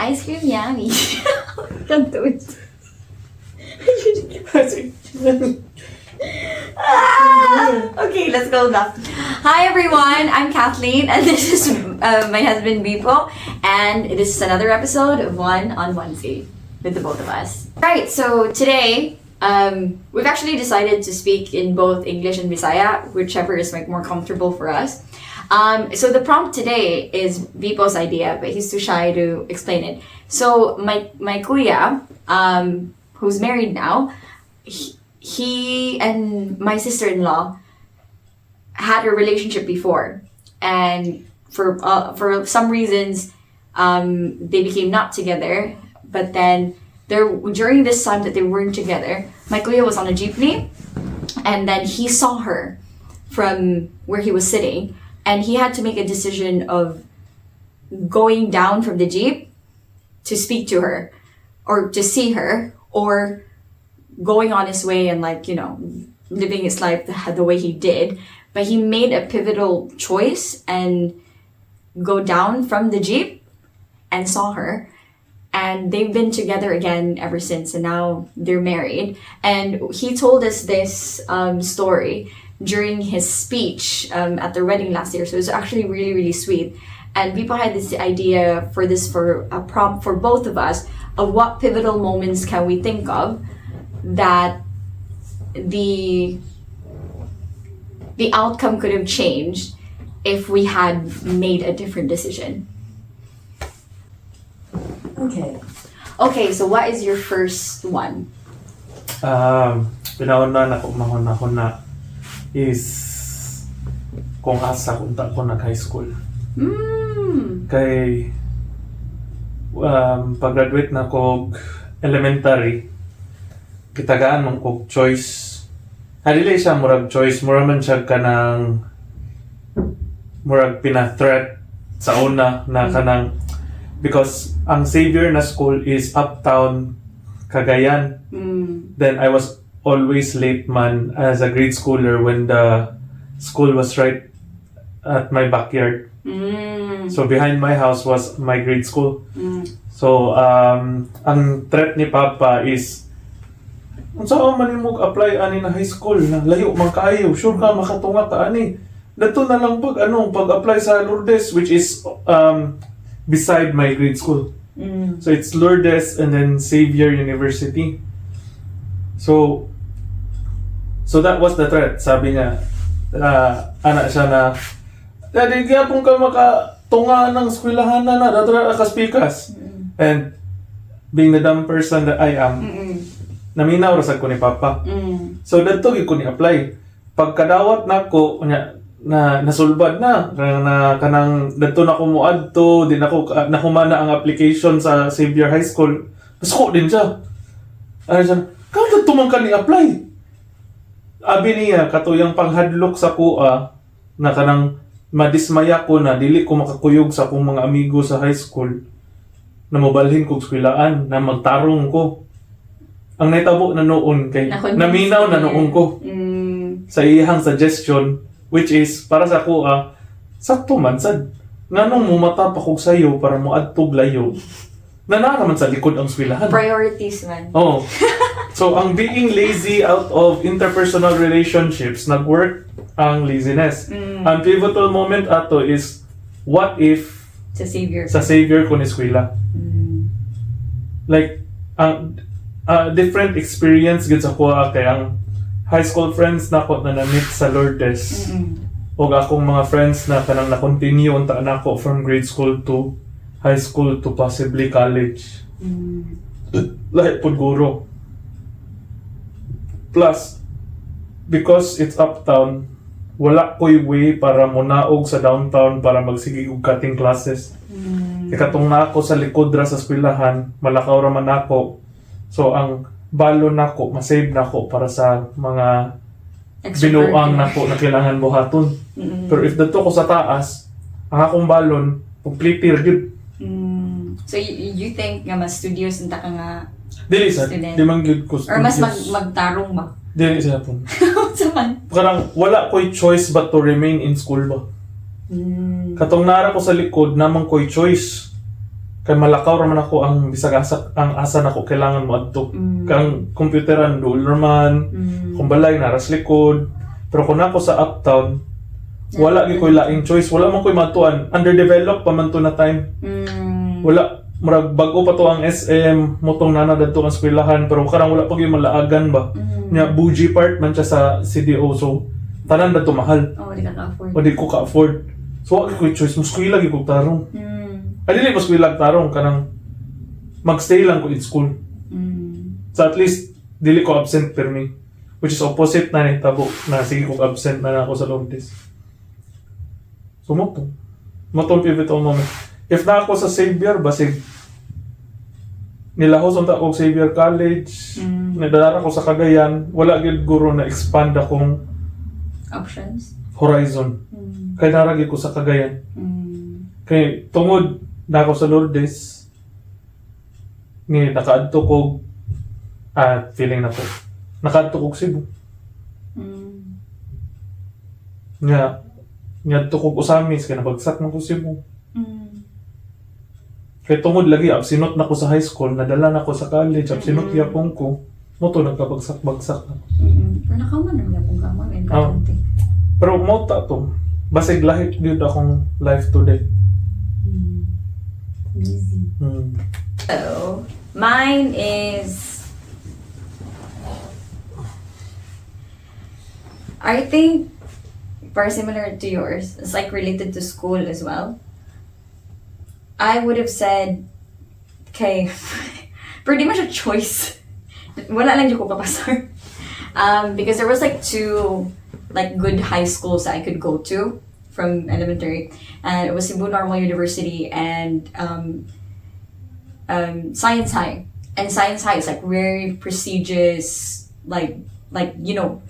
Ice cream yummy. Can't do it. Okay, let's go now. Hi everyone, I'm Kathleen and this is my husband Bipo, and this is another episode of One on Onesie with the both of us. Right, so today we've actually decided to speak in both English and Bisaya, whichever is more comfortable for us. So the prompt today is Bipo's idea, but he's too shy to explain it. So my kuya, who's married now, he and my sister-in-law had a relationship before, and for some reasons they became not together. But then during this time that they weren't together, my kuya was on a jeepney, and then he saw her from where he was sitting, and he had to make a decision of going down from the jeep to speak to her or to see her, or going on his way and living his life the way he did. But he made a pivotal choice and go down from the jeep and saw her, and they've been together again ever since, and now they're married. And he told us this story during his speech at their wedding last year, so it was actually really, really sweet. And people had this idea for a prompt for both of us of what pivotal moments can we think of that the outcome could have changed if we had made a different decision. Okay, so what is your first one? Pinauna na ko mahon na is kung asa kunta ko nag-high school. Kay pag-graduate na ko elementary, kitagaan mong kog choice. Dili siya murag choice, murag man siya kanang murag pina-threat sa una na kanang, because ang savior na school is Uptown, Cagayan. Then I was always late man as a grade schooler when the school was right at my backyard. So behind my house was my grade school. So ang threat ni Papa is, unsa man imong apply ani na high school na layo man kaayo, sure ka makatunga ka ani. Dato na lang pag-apply sa Lourdes, which is beside my grade school. So it's Lourdes and then Xavier University. So that was the threat. Sabi niya, anak siya na, Daddy, gyapon ka makatunga ng eskwelahan na dato na kaspikas. And being the dumb person that I am, naminaw ra sad ko ni Papa. So dato gyud ko ni apply. Pagkadawat nako na nasulbad na kanang dato na ko moadto, din ako nahumana ang application sa Xavier High School. Pasuko din siya. Ano siya? Kaya dato man ka ni apply. Abi niya katuyang panghadlok sa kuha na kanang madismaya ko na dili ko makakuyog sa akong mga amigo sa high school na mabalhin kog eskwelahan na magtarong ko. Ang naitabo na noon kay naminaw na noon ko sa iyang suggestion, which is para sa kuha sakto man sad nganong mumata pa kog sayo para moadtog layo na naman sa likod ang eskwelahan. Priorities man. Oh. So, ang being lazy out of interpersonal relationships, nag-work ang laziness. Ang pivotal moment ato is, what if sa savior ko ni eskwela? Like, ang different experience gid sa kuha kay ang high school friends nako na na-meet sa Lourdes. O akong mga friends na kanang na-continue unta nako from grade school to high school to possibly college. Lahat pud guro. Plus, because it's uptown, wala ko'y way para munaog sa downtown para magsige og cutting classes. Ikatong na ako sa likod ra sa eskwelahan, malakaw ra man ako. So ang balon nako, masave nako para sa mga binuang nako na kailangan buhaton. Pero if dato ko sa taas, ang akong balon, completely gyud. So you think nga mas studios unta ka nga dili sa di man gyud ko or mas magtarong ba? Dili sa pun. Saman. Karang wala ko'y choice but to remain in school ba. Katong nara ko sa likod namang ko'y choice. Kay malakaw raman ako ang bisag ang asa nako kailangan mo adto. Kang computeran dul man, kung balay naras likod. Pero kung ako sa uptown, wala gyud koy laing choice, wala man koy matuan. Underdeveloped pa man to na time. Wala murag bago pa to ang SM, motong nana dadto ang eskwelahan pero karang wala pa gyud malaagan ba. Nya bougie part man siya sa CDO so tanan dadto mahal. Di ka ka-afford. O di ko ka-afford. So wala koy choice, muskwila gyud ko tarong. Dili mas wilag tarong kanang magstay lang ko in school. So at least dili ko absent per me. Which is opposite na ni tabo na sige ko absent na ako sa long test. So motong pivotal moment. If na ako sa Xavier basig nilahos unta ako Xavier College, nadala ko sa Cagayan, wala gyud guro na expand akong Options. horizon. Kay naragi ko sa Cagayan. Kay tungod na ako sa Lourdes, ni nakaadto ko feeling na ko. Nakaadto ko Cebu. Nga ko Usamis, kaya nabagsak na ko Cebu. Kaya tungod lagi, absinot na ko sa high school, nadala na ko sa college, absinot yapong ko, mo to nagkabagsak-bagsak na. Pero nakaman naman yapong gamang importante. Pero mo ta to, basig lahit yun akong life today. Easy. So, mine is, I think, very similar to yours. It's like related to school as well. I would have said, okay, pretty much a choice. Wala lang yung ko papasar. Because there was like two like good high schools that I could go to from elementary, and it was Cebu Normal University and Science High. And Science High is like very prestigious, like you know,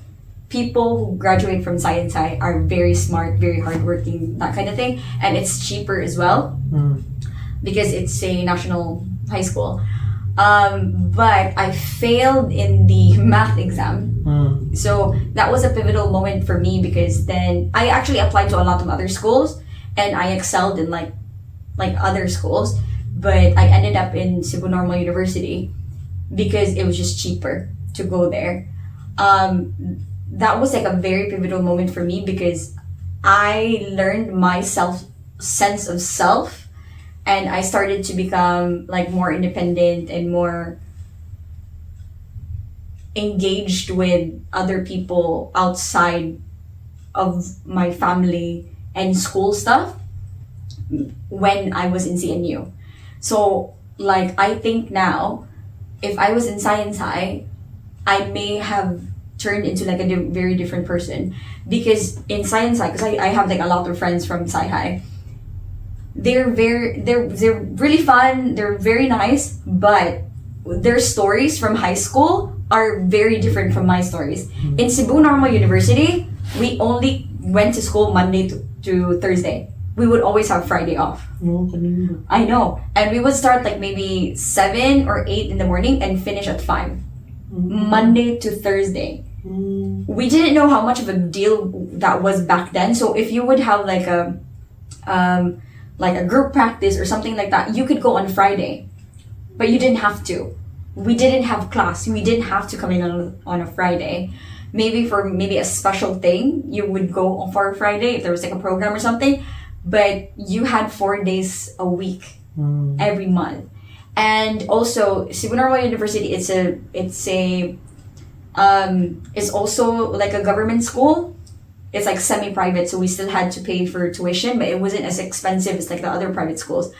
people who graduate from Science High are very smart, very hardworking, that kind of thing, and it's cheaper as well because it's a national high school. But I failed in the math exam. So that was a pivotal moment for me because then I actually applied to a lot of other schools and I excelled in like other schools, but I ended up in Cebu Normal University because it was just cheaper to go there. That was like a very pivotal moment for me because I learned my sense of self, and I started to become like more independent and more engaged with other people outside of my family and school stuff when I was in CNU. So like I think now, if I was in Science High, I may have turned into like a very different person, because in Science High, because I have like a lot of friends from Sci High, they're really fun, they're very nice, but their stories from high school are very different from my stories. In Cebu Normal University, we only went to school Monday to Thursday. We would always have Friday off. I know. And we would start like maybe 7 or 8 in the morning and finish at 5. Monday to Thursday. We didn't know how much of a deal that was back then. So if you would have like a group practice or something like that, you could go on Friday, but you didn't have to. We didn't have class. We didn't have to come in on a Friday. Maybe for a special thing, you would go on for a Friday if there was like a program or something, but you had 4 days a week every month. And also Cebu Normal University, it's also like a government school. It's like semi-private, so we still had to pay for tuition, but it wasn't as expensive as like the other private schools.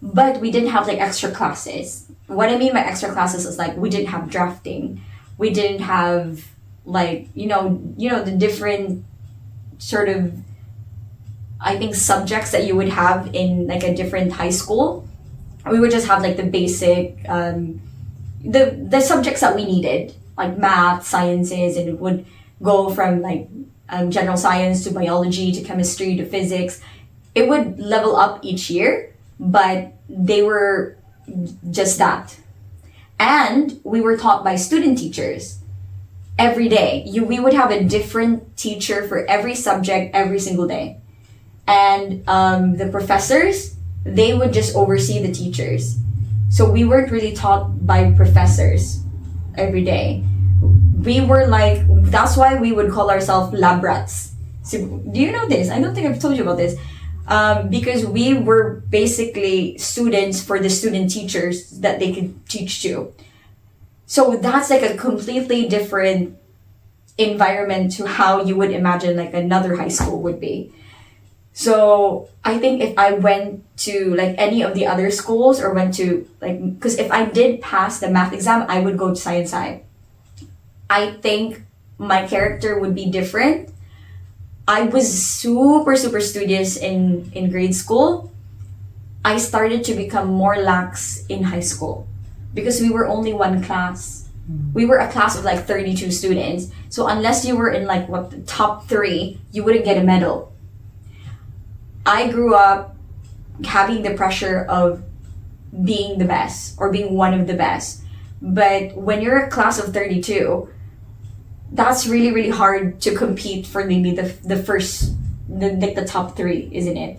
But we didn't have like extra classes. What I mean by extra classes is like we didn't have drafting. We didn't have like, you know the different sort of, I think, subjects that you would have in like a different high school. We would just have like the basic, the subjects that we needed, like math, sciences, and it would go from like general science to biology to chemistry to physics. It would level up each year, but they were just that. And we were taught by student teachers every day. We would have a different teacher for every subject every single day. And the professors they would just oversee the teachers. So we weren't really taught by professors every day. We were like, that's why we would call ourselves lab rats. So, do you know this? I don't think I've told you about this. Because we were basically students for the student teachers that they could teach to. So that's like a completely different environment to how you would imagine like another high school would be. So I think if I went to like any of the other schools or went to like, because if I did pass the math exam, I would go to science side. I think my character would be different. I was super studious in grade school. I started to become more lax in high school because we were only one class. We were a class of like 32 students. So unless you were in like the top 3, you wouldn't get a medal. I grew up having the pressure of being the best or being one of the best. But when you're a class of 32, that's really, really hard to compete for maybe the first, the top 3, isn't it?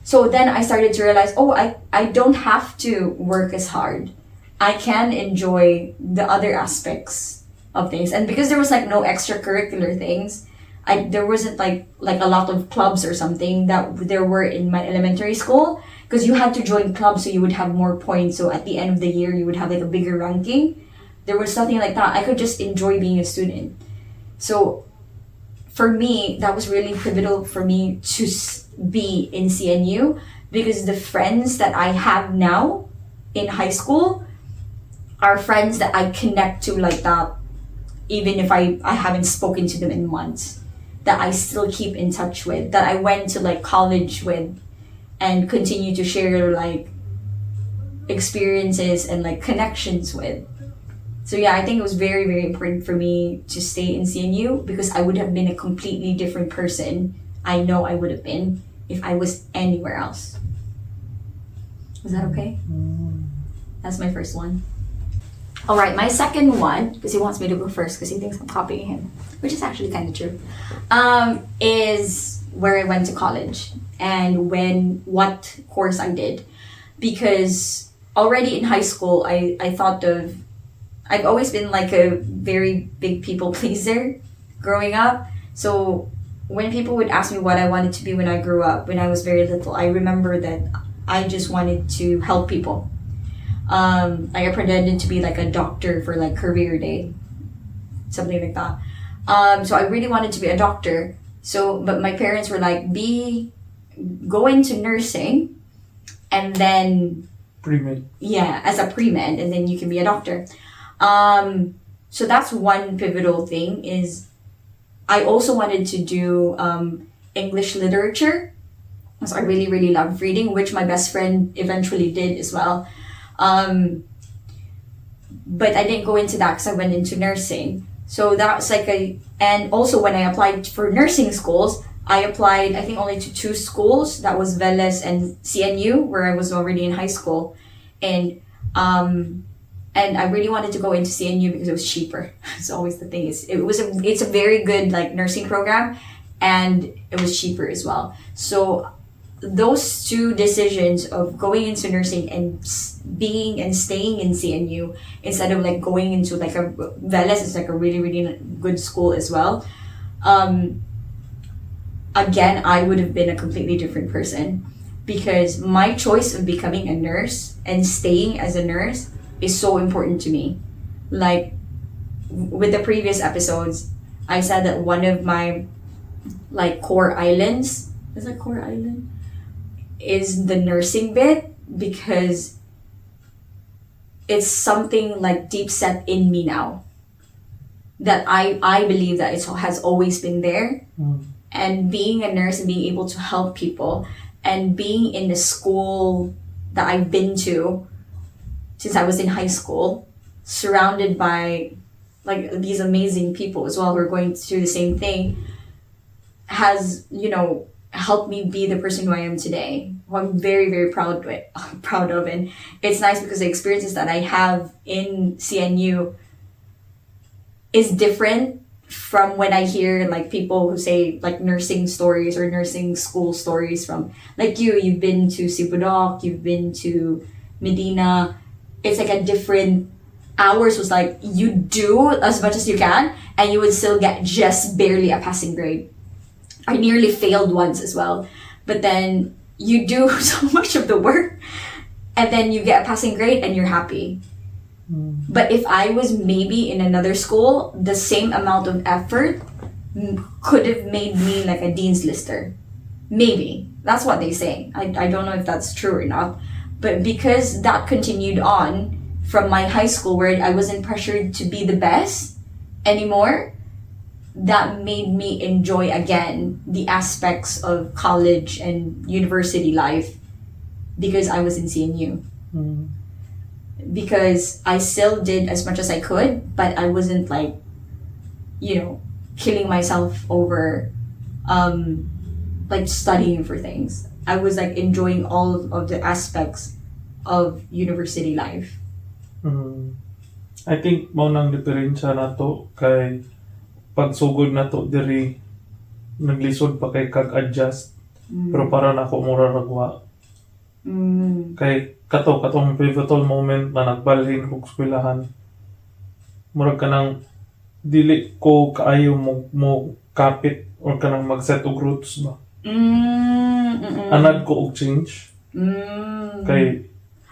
So then I started to realize, I don't have to work as hard. I can enjoy the other aspects of things. And because there was like no extracurricular things, there wasn't like a lot of clubs or something that there were in my elementary school, because you had to join clubs so you would have more points. So at the end of the year, you would have like a bigger ranking. There was nothing like that. I could just enjoy being a student. So for me, that was really pivotal for me to be in CNU, because the friends that I have now in high school are friends that I connect to like that, even if I haven't spoken to them in months, that I still keep in touch with, that I went to like college with and continue to share like experiences and like connections with. So yeah, I think it was very, very important for me to stay in CNU, because I would have been a completely different person. I know I would have been if I was anywhere else. Was that okay? That's my first one. All right, my second one, because he wants me to go first because he thinks I'm copying him, which is actually kind of true, is where I went to college and what course I did. Because already in high school, I thought of, I've always been like a very big people pleaser growing up. So when people would ask me what I wanted to be when I grew up, when I was very little, I remember that I just wanted to help people. I pretended to be like a doctor for like career day, something like that. So I really wanted to be a doctor. So, but my parents were like, go into nursing and then Pre-med. Yeah, as a pre-med, and then you can be a doctor. So that's one pivotal thing. Is I also wanted to do English literature, because I really, really love reading, which my best friend eventually did as well. But I didn't go into that because I went into nursing. So that was like and also when I applied for nursing schools, I applied, I think, only to 2 schools. That was Veles and CNU, where I was already in high school. And I really wanted to go into CNU because it was cheaper. It's always the thing. It's a very good like nursing program, and it was cheaper as well. So those 2 decisions of going into nursing and being and staying in CNU instead of like going into like a Veles is like a really, really good school as well. Again, I would have been a completely different person, because my choice of becoming a nurse and staying as a nurse is so important to me. Like with the previous episodes, I said that one of my like core islands, is that core island? Is the nursing bit, because it's something like deep set in me now that I believe that it has always been there. And being a nurse and being able to help people and being in the school that I've been to since I was in high school, surrounded by like these amazing people as well who are going through the same thing, has, helped me be the person who I am today, who I'm very, very proud of. And it's nice because the experiences that I have in CNU is different from when I hear like people who say like nursing stories or nursing school stories from like you've been to Sibudok, you've been to Medina. It's like a different hours was like you do as much as you can and you would still get just barely a passing grade. I nearly failed once as well, but then you do so much of the work and then you get a passing grade and you're happy. But if I was maybe in another school, the same amount of effort could have made me like a dean's lister. Maybe. That's what they say. I don't know if that's true or not. But because that continued on from my high school where I wasn't pressured to be the best anymore, that made me enjoy again the aspects of college and university life because I was in CNU. Because I still did as much as I could, but I wasn't like, killing myself over like studying for things. I was like enjoying all of the aspects of university life. I think mo nang diferensya nato kay pagsugod nato diri naglisod pa kay kag-adjust pero para nako mura ragwa. Kay katong pivotal moment na nagbalhin kog eskwelahan. Murag kanang dili ko kaayo mo kapit or kanang mag-set og roots ba. Anad ko og change. Kay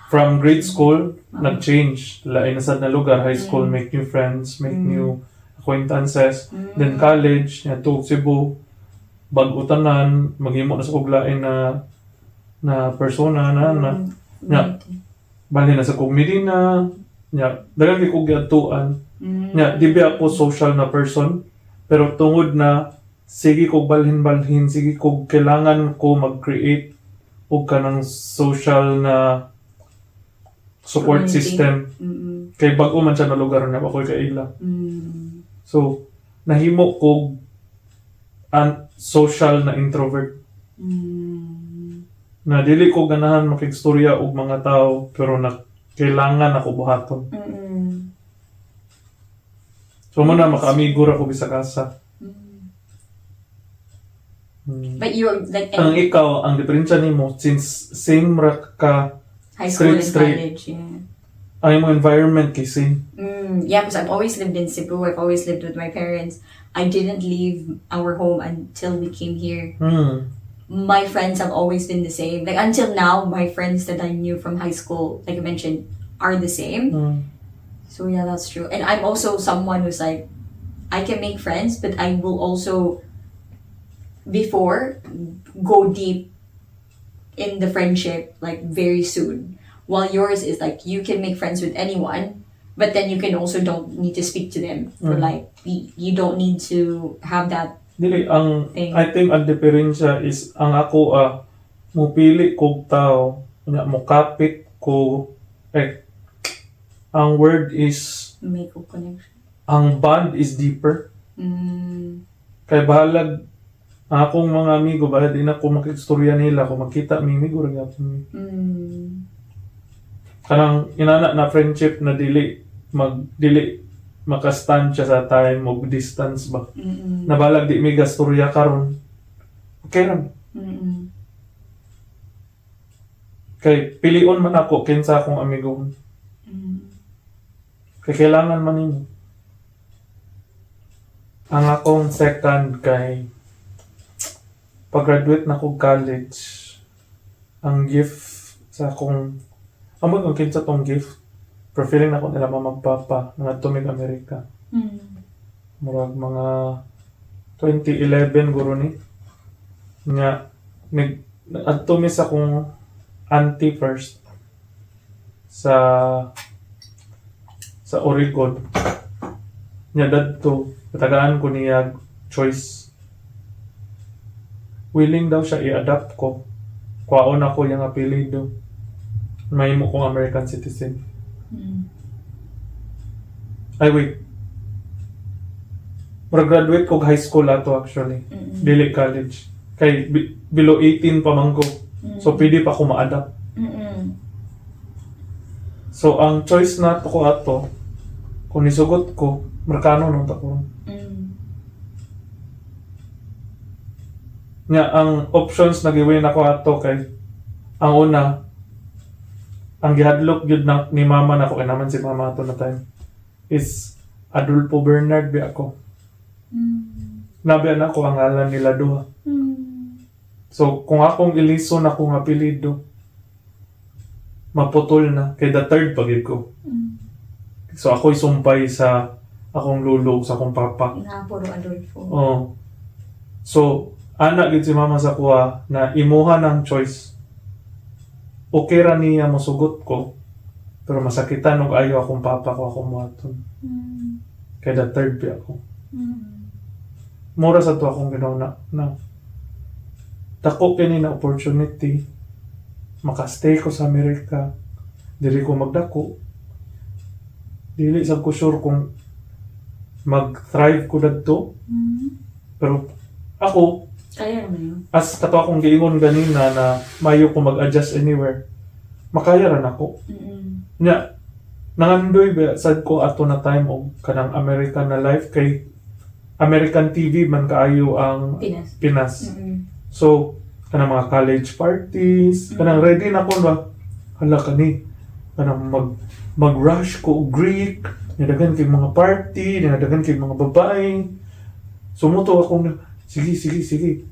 from grade school, nag-change. Lain na sad na lugar. High school, make new friends, make new acquaintances. Then college, to Cebu, bag-o tanan, maghimo na sa kog lain na persona na bali na sa kog Medina, dagan kay kog giadtuan. Di ba ako social na person, pero tungod na sige kog balhin-balhin, sige kog kailangan ko mag-create og kanang social na support system. Kay bag-o man siya na lugar na ako'y kaila. So, nahimo ko social na introvert. Na dili ko ganahan makigstorya og mga tao pero kailangan ako buhaton. So, muna maka-amigo ra ko bisa kasa. But you're like... Ang ikaw, ang diferensya nimo, since same ra ka high school and college, yeah. Ang imong environment kasi. Yeah, because I've always lived in Cebu. I've always lived with my parents. I didn't leave our home until we came here. My friends have always been the same. Like until now, my friends that I knew from high school, like I mentioned, are the same. So yeah, that's true. And I'm also someone who's like, I can make friends, but I will also, before, go deep in the friendship like very soon, while yours is like you can make friends with anyone but then you can also don't need to speak to them or like you don't need to have that dili ang thing. I think ang diferensya is ang ako mupili kog tao mo kapit ko ang word is make a connection, ang bond is deeper. Kay bahalag akong mga amigo ba di na ko makigstorya nila ko makita amigo ra gyapon. Kanang inana na friendship na dili makastand siya sa time of distance ba. Nabalag di mi gastorya karon. Okay ra. Kay pilion man ako kinsa akong amigo. Kay kailangan man nimo. Ang akong second kay pag-graduate na ko college, ang gift sa akong ang kinsa tong gift, pero feeling na ko nila magpapa nga tumig Amerika. Murag mga 2011 guro ni. Nga nag-adto sa akong auntie first sa Oregon. Nya dadto katagaan ko niya choice. Willing daw siya i-adapt ko. Kwaon ako yung apelido. May mo kong American citizen. Ay, wait. Graduate ko high school ato actually. Dili college. Kay below 18 pa man ko. So, pwede pa ako ma-adapt. So, ang choice na to ko ato, kung nisugot ko, Merkano nung tako. Nga, ang options na giwin ako ato kay, ang una, ang gihadlok yun na, ni mama na ko, naman si mama ato na time, is Adolfo Bernard bi ako. Nabi na ako ang ngalan nila duha. So, kung akong ilison akong apelido, maputol na. Kay the third pagid ko. So, ako'y sumpay sa akong lulo, sa akong papa. Nga, puro Adolfo. Oh. So, anak gid si mama sa kuha na imuha ng choice. Okay ra niya mosugot ko. Pero masakitan og ayo akong papa ko akong muaton. Kay the third pi ako. Mura sa to akong ginauna na. Dako kini na opportunity. Makastay ko sa Amerika. Dili ko magdako. Dili sa ko sure kung mag-thrive ko dadto. Pero ako, Kaya naman yun. as kato akong giingon ganina na mayo ko mag-adjust anywhere, makaya ran ako. Nya, nangandoy ba sad ko ato na time og kanang American na life kay American TV man kaayo ang Pinas. So, kanang mga college parties, kanang ready na ko ba, hala kani, kanang mag-rush ko og Greek, nadagan kay mga party, nadagan kay mga babae. Sumuto akong sige.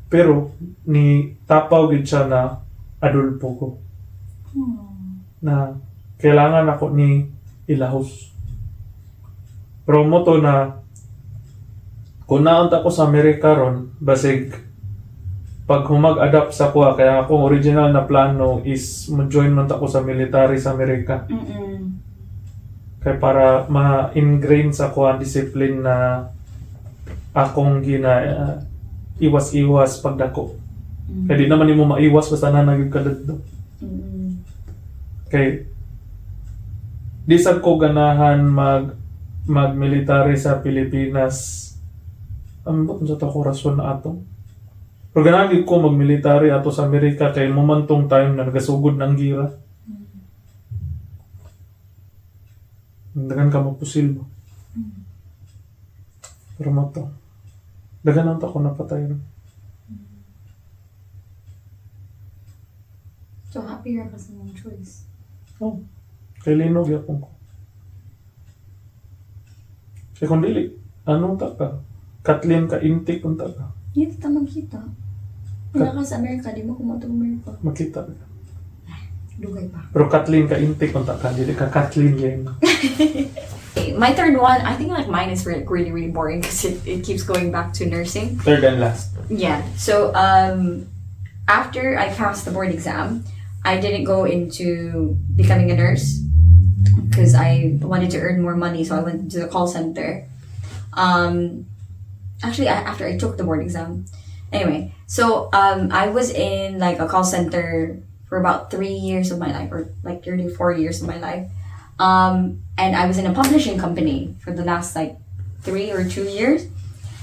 Pero, ni tapaw gid siya na Adolfo ko. Na, kailangan ako ni ilahos. Pero mo to na, kung naunta ko sa Amerika ron, basig, pag humag-adapt sa kuha, kaya akong original na plano is ma-join man ako sa military sa Amerika. Kaya para ma-ingrain sa kuha discipline na akong iwas-iwas pagdako. Kaya di naman mo maiwas basta na nagkadad do. Kaya di sad ko ganahan mag-military sa Pilipinas. Ang ba't sa tako rason na ato? Pero ganahan gid ko mag-military ato sa Amerika kay momantong time na nagasugod ng gira. Dagan ka mapusil mo. Pero mo to. Dagan ang tako napatay rin. So, happy ra ka sa mong choice. Oh, kay linog yapon ko. Kaya kung dili, anong ta ka? Kathleen ka, intake kung ta ka. Hindi kita magkita. Wala ka sa Amerika, di mo kumato ng Amerika. Makita. Dugay pa. Pero Kathleen ka, intake kung ta ka. Dili ka Kathleen yan. My third one, I think like mine is really, really boring because it keeps going back to nursing. Third and last. Yeah. So, after I passed the board exam, I didn't go into becoming a nurse because I wanted to earn more money. So I went to the call center. Actually, after I took the board exam. Anyway, so I was in like a call center for about 3 years of my life, or like 34 years of my life. And I was in a publishing company for the last like 3 or 2 years,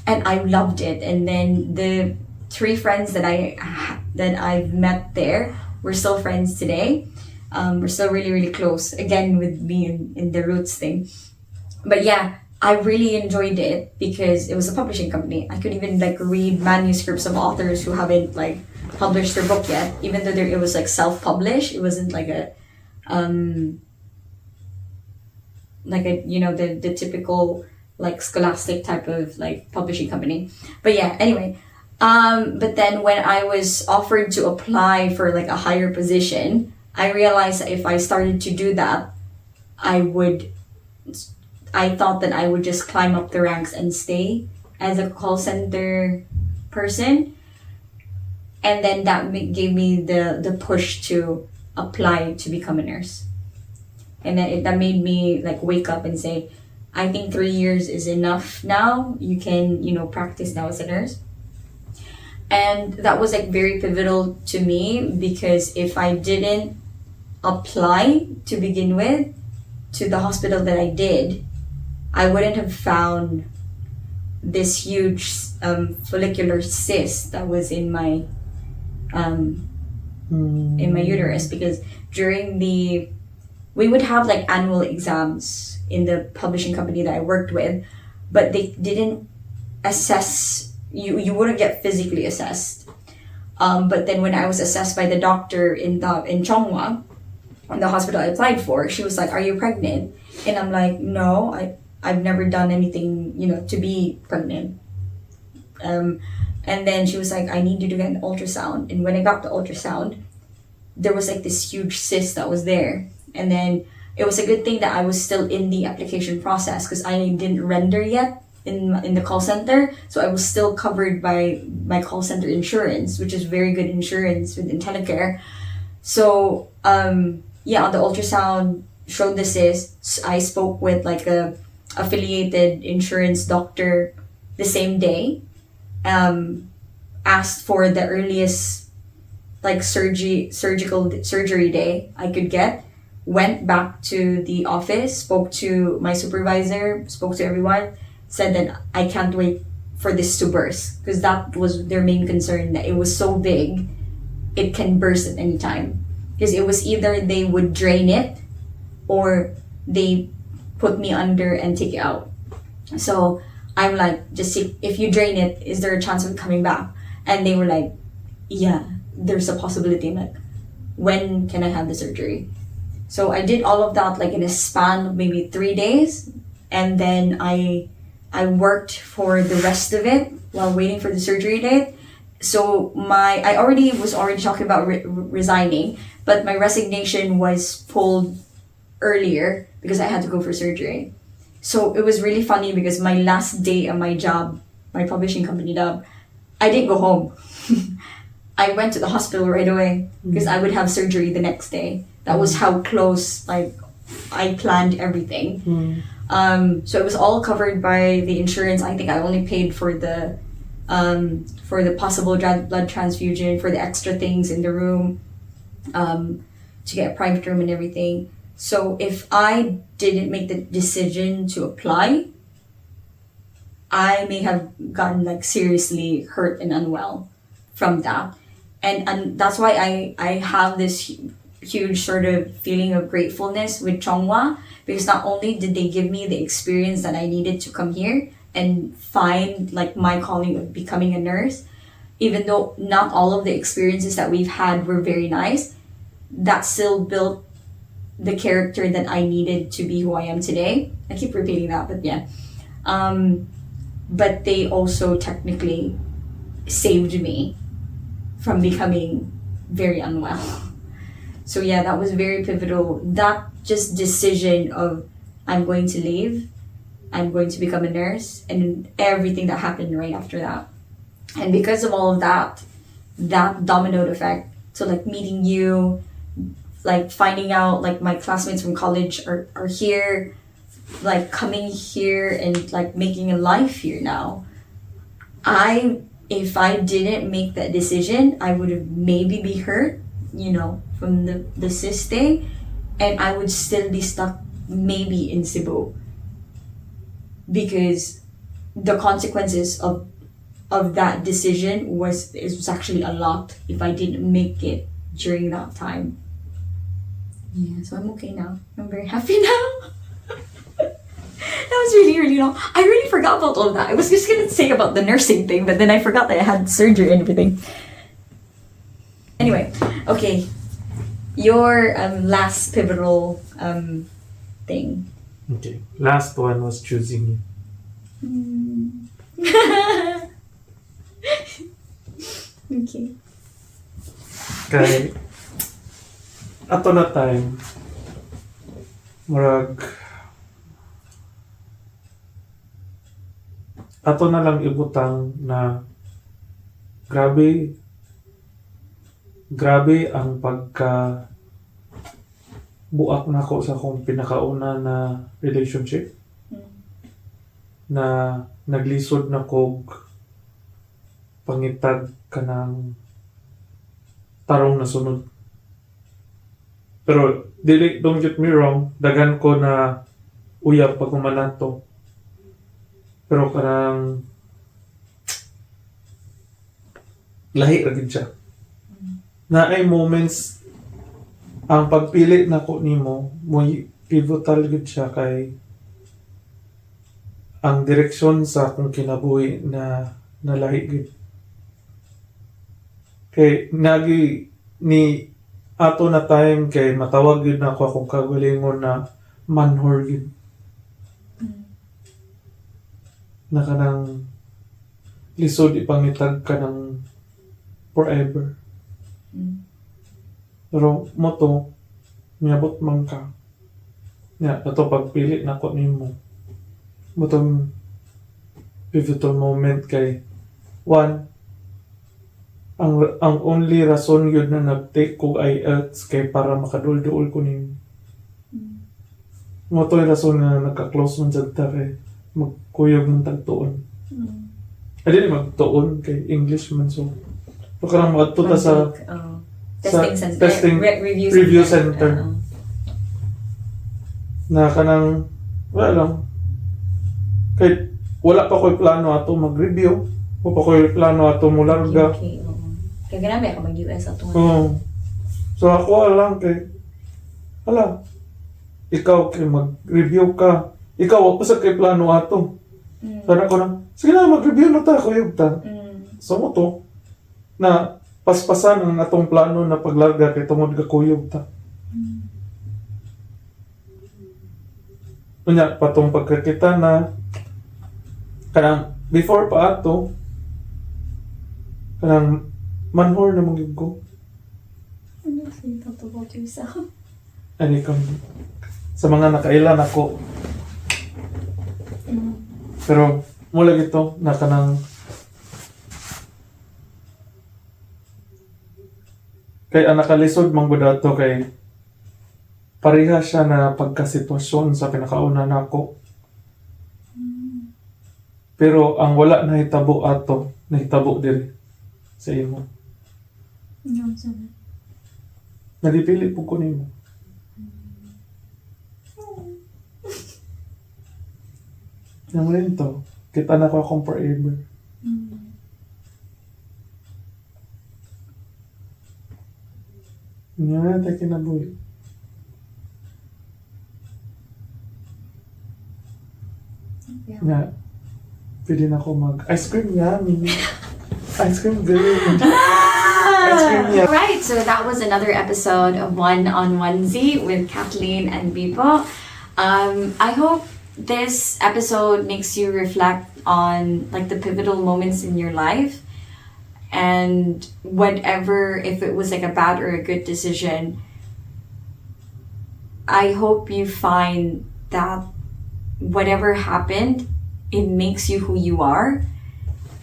and I loved it. And then the 3 friends that I've met there, we're still friends today. We're still really, really close. Again, with me in the roots thing. But yeah, I really enjoyed it because it was a publishing company. I could even like read manuscripts of authors who haven't like published their book yet, even though it was like self-published. It wasn't like a the typical like scholastic type of like publishing company. But yeah, anyway, but then when I was offered to apply for like a higher position, I realized that if I started to do that, I thought that I would just climb up the ranks and stay as a call center person. And then that gave me the push to apply to become a nurse. And then that made me like wake up and say, I think 3 years is enough now. You can, practice now as a nurse. And that was like very pivotal to me because if I didn't apply to begin with to the hospital that I did, I wouldn't have found this huge follicular cyst that was in my uterus, because we would have like annual exams in the publishing company that I worked with, but they didn't assess you wouldn't get physically assessed. But then when I was assessed by the doctor in Chonghua, in the hospital I applied for, she was like, "Are you pregnant?" And I'm like, "No, I've never done anything, to be pregnant." And then she was like, "I need you to get an ultrasound." And when I got the ultrasound, there was like this huge cyst that was there. And then it was a good thing that I was still in the application process because I didn't render yet in the call center. So I was still covered by my call center insurance, which is very good insurance with IntelliCare. So on the ultrasound showed the cyst. I spoke with like a affiliated insurance doctor the same day. Asked for the earliest like surgery day I could get. Went back to the office, spoke to my supervisor, spoke to everyone, said that I can't wait for this to burst because that was their main concern, that it was so big it can burst at any time. Because it was either they would drain it or they put me under and take it out. So I'm like, just see, if you drain it, is there a chance of it coming back? And they were like, yeah, there's a possibility. I'm like, when can I have the surgery? So I did all of that like in a span of maybe 3 days. And then I worked for the rest of it while waiting for the surgery date. So I was already talking about resigning, but my resignation was pulled earlier because I had to go for surgery. So it was really funny because my last day of my job, my publishing company job, I didn't go home. I went to the hospital right away because I would have surgery the next day. That was how close I planned everything. So it was all covered by the insurance. I think I only paid for the possible blood transfusion, for the extra things in the room, to get a private room and everything. So if I didn't make the decision to apply, I may have gotten like seriously hurt and unwell from that. And that's why I have this huge sort of feeling of gratefulness with Chonghua, because not only did they give me the experience that I needed to come here and find like my calling of becoming a nurse, even though not all of the experiences that we've had were very nice, that still built the character that I needed to be who I am today. I keep repeating that, but yeah. But they also technically saved me from becoming very unwell. So yeah, that was very pivotal. That just decision of I'm going to leave, I'm going to become a nurse, and everything that happened right after that. And because of all of that domino effect, so like meeting you, like finding out like my classmates from college are here, like coming here and like making a life here now. If I didn't make that decision, I would have maybe be hurt, from the cyst day, and I would still be stuck maybe in Cebu, because the consequences of that decision was actually a lot if I didn't make it during that time. Yeah, so I'm okay now. I'm very happy now. That was really, really long. I really forgot about all of that. I was just gonna say about the nursing thing, but then I forgot that I had surgery and everything. Anyway, okay. Your last pivotal thing. Okay. Last one was choosing you. Okay. Kay ato na time murag ato na lang ibutang na grabe ang pagka buak nako sa akong pinakauna na relationship, na naglisod na kog pangitag kanang tarong na sunod. Pero don't get me wrong, dagan ko na uyab pag humanato. Pero kanang lahi ra gid siya. Na ay moments ang pagpili nako nimo mo pivotal gid siya, kay ang direksyon sa akong kinabuhi na nalahi gid. Kay nagi ni ato na time kay matawag yun na ako akong kagalingon na manhor yun. Na kanang lisod ipangitag ka ng forever. Pero mo to, niabot man ka. Nga, ito pagpili na ko nimo. Mo tong pivotal moment kay one, ang only rason yun na nag-take ko IELTS kay para makadul-duol ko nimo. Mo to yung rason na nagka-close man sa kay magkuyog ng tagtuon. Ay, magtuon kay English man so. Parang magtuta sa testing center. Review center. Na kanang, wala lang. Kay wala pa ko'y plano ato mag-review. Wala pa ko'y plano ato mularga. Okay, oo. Kaya ganami ako mag-US ato. So ako lang kay, ikaw kay mag-review ka. Ikaw, wala pa kay plano ato. Sana ko lang, sige na, mag-review na tayo, kuyog ta. So mo to, na paspasan ang atong plano na paglarga kay tungod ka kuyog ta. Kunya, patong pagkakita na kanang before pa ato kanang manhor na magig ko. Ano say talk about yourself? Ani kam sa mga nakailan ako. Pero mula gito na kanang kay ang nakalisod man gud ato kay pareha siya na pagkasitwasyon sa pinakauna nako. Pero ang wala nahitabo ato, nahitabo diri sa imo. No, sabi. Nalipili po ko nimo. Yang rin to, kita na ko akong forever. Nga, tayo kinabuhi. Yeah. Nga, pwede na ako mag-ice cream yummy. Ice cream good. Ice cream yummy. Alright, so that was another episode of One on Onesie with Kathleen and Bipo. I hope this episode makes you reflect on like the pivotal moments in your life, and whatever, if it was like a bad or a good decision, I hope you find that whatever happened, it makes you who you are,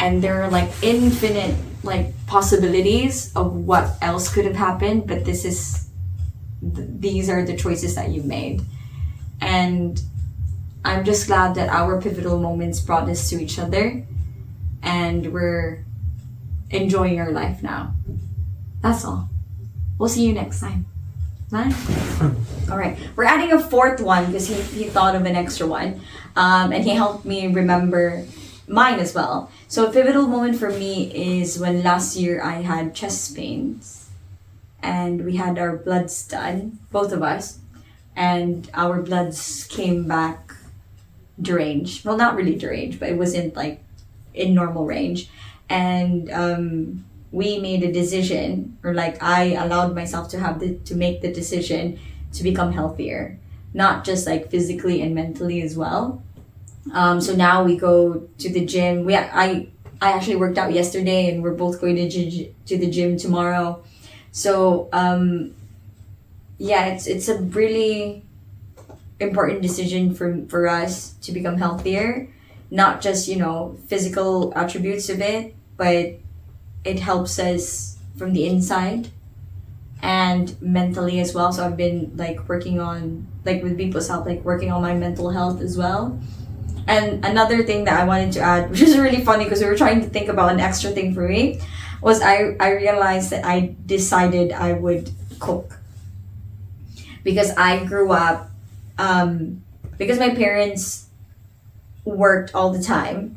and there are like infinite like possibilities of what else could have happened, but these are the choices that you made. And I'm just glad that our pivotal moments brought us to each other, and we're enjoying our life now. That's all. We'll see you next time. Bye. All right, we're adding a fourth one because he thought of an extra one, and he helped me remember mine as well. So a pivotal moment for me is when last year I had chest pains, and we had our bloods done, both of us, and our bloods came back deranged. Well, not really deranged, but it wasn't like in normal range. And we made a decision, or like I allowed myself to make the decision to become healthier, not just like physically and mentally as well. So now we go to the gym. I actually worked out yesterday, and we're both going to the gym tomorrow. So yeah, it's a really important decision for us to become healthier, not just, you know, physical attributes of it, but it helps us from the inside and mentally as well. So I've been like working on, like with people's help, like working on my mental health as well. And another thing that I wanted to add, which is really funny because we were trying to think about an extra thing for me, was I realized that I decided I would cook. Because I grew up, because my parents worked all the time,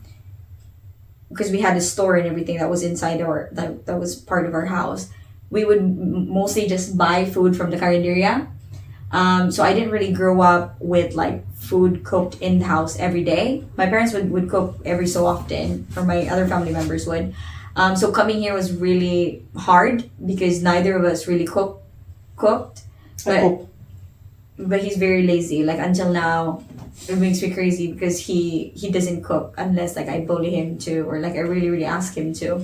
because we had a store and everything that was inside that was part of our house, we would mostly just buy food from the carinderia. So I didn't really grow up with like food cooked in the house every day. My parents would cook every so often, or my other family members would. So coming here was really hard because neither of us really cooked. But but he's very lazy. Like until now, it makes me crazy because he doesn't cook unless like I bully him to, or like I really ask him to.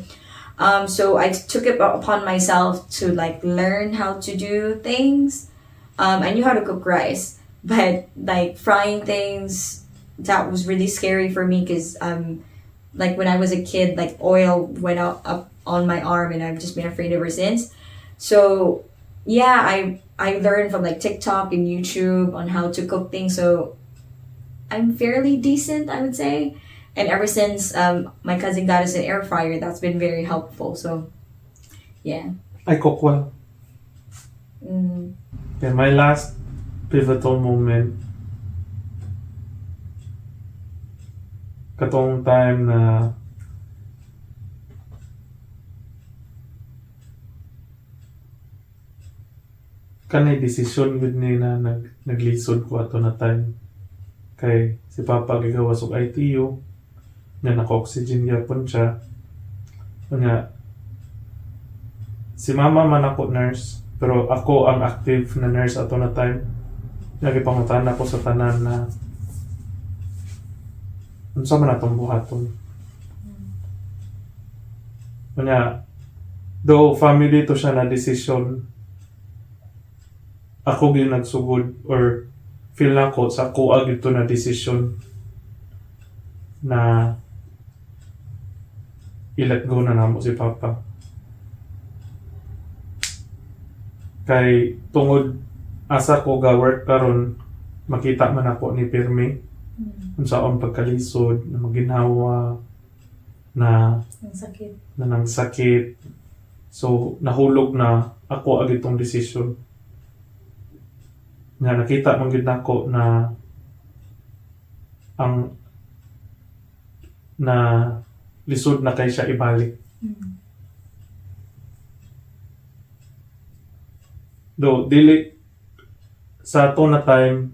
So I took it upon myself to like learn how to do things. I knew how to cook rice, but like frying things, that was really scary for me because like when I was a kid, like oil went up on my arm and I've just been afraid ever since. So yeah, I learned from like TikTok and YouTube on how to cook things. So I'm fairly decent, I would say. And ever since my cousin got us an air fryer, that's been very helpful. So yeah. I cook well. Yeah, my last pivotal moment, katong time na kanay desisyon gud ni na naglisod ko ato na time. Kay si Papa gigawas og ITU, nga naka-oxygen gyapon siya. Nga si Mama man ako nurse, pero ako ang active na nurse ato na time. Nagipangutan ako sa tanan na unsa man atong buhaton. Kanya, though family to siya na decision, ako gyud nagsugod or feel na ko sa ako ag ito na decision na i-let go na namo si Papa. Kay tungod asa ko ga-work karon, makita man ako ni Pirmi unsaon pagkalisod na maginhawa na ang sakit. So nahulog na ako ag itong decision. Nga nakita man gid nako na ang na lisod na kay siya ibalik. Do dili sa ato na time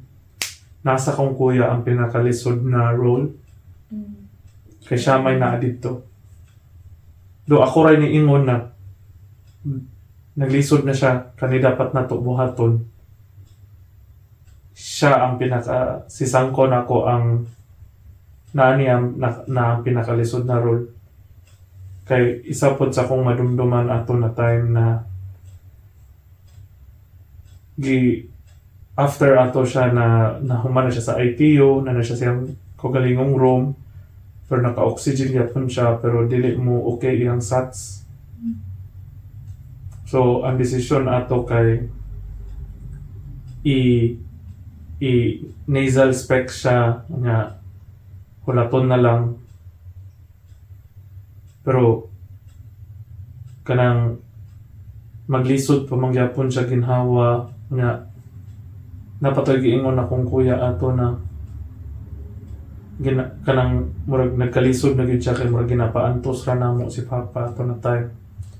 nasa kong kuya ang pinakalisod na role. Kay siya may naa dito. Do ako ray niingon na naglisod na siya, kani dapat nato buhaton. Siya ang si Sangko nako ang naaniyam na ang pinakalisod na role. Kay isa pod sa kong madumduman ato na time na after ato siya na nahuman na siya sa ITU, na siya siyang kagalingong room, pero naka-oxygen yapon siya, pero dili mo okay iyang SATs. So ang desisyon ato kay nasal spec siya nga hulaton na lang, pero kanang maglisod pa mangyapon siya ginhawa nga napatoy giingon akong kuya ato na kanang murag nagkalisod na gid siya kay murag ginapaantos ra namo si Papa ato na time,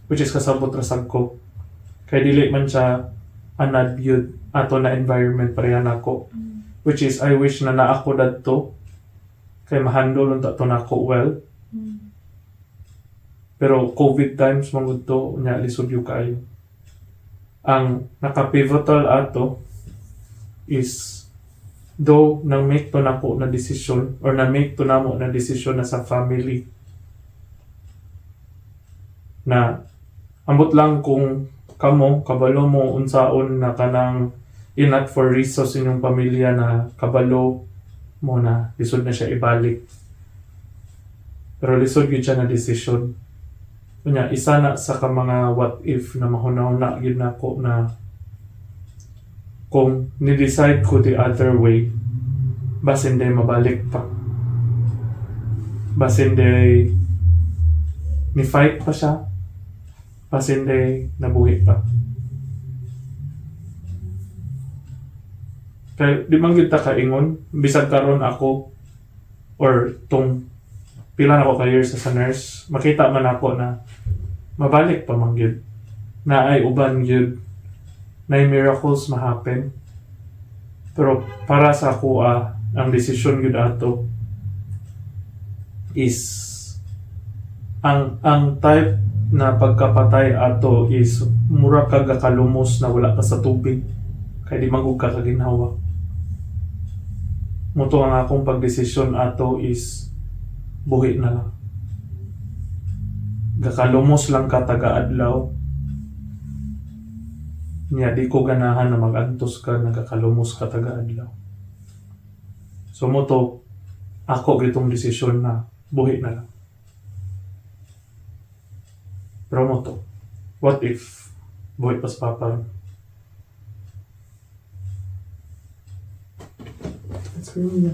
which is kasabot ra sad ko kay dili man siya anad yun ato na environment pareha nako, which is I wish na ako dadto kay mahandle unta to nako well. Pero COVID times mangud to nya lisod yu kayo. Ang naka-pivotal ato is though nang make to nako na decision or na make to namo na decision na sa family na ambot lang kung kamo kabalo mo unsaon na kanang inat for resource inyong pamilya na kabalo mo na lisod na siya ibalik, pero lisod gyud siya na decision. Kunya isa na sa ka mga what if na mahunaw-na gid nako na kung ni-decide ko the other way, basin day mabalik pa, basin day ni fight pa siya, basin day nabuhi pa. Kaya di man gyud ta kaingon bisag karon ako or tong pila na ko ka years sa nurse, makita man ako na mabalik pa man gyud na ay uban gyud na miracles ma-happen Pero para sa ako, ang desisyon yun ato is ang type na pagkapatay ato is mura ka gakalumos na wala ka sa tubig kay di magug ka kaginhawa. Muto ang akong pagdesisyon ato is buhi na lang. Gakalumos lang ka taga-adlaw. Nya di ko ganahan na mag-antos ka nagakalumos ka taga-adlaw. So muto ako gitong desisyon na buhi na lang. Pero muto, what if buhi pas papa? That's really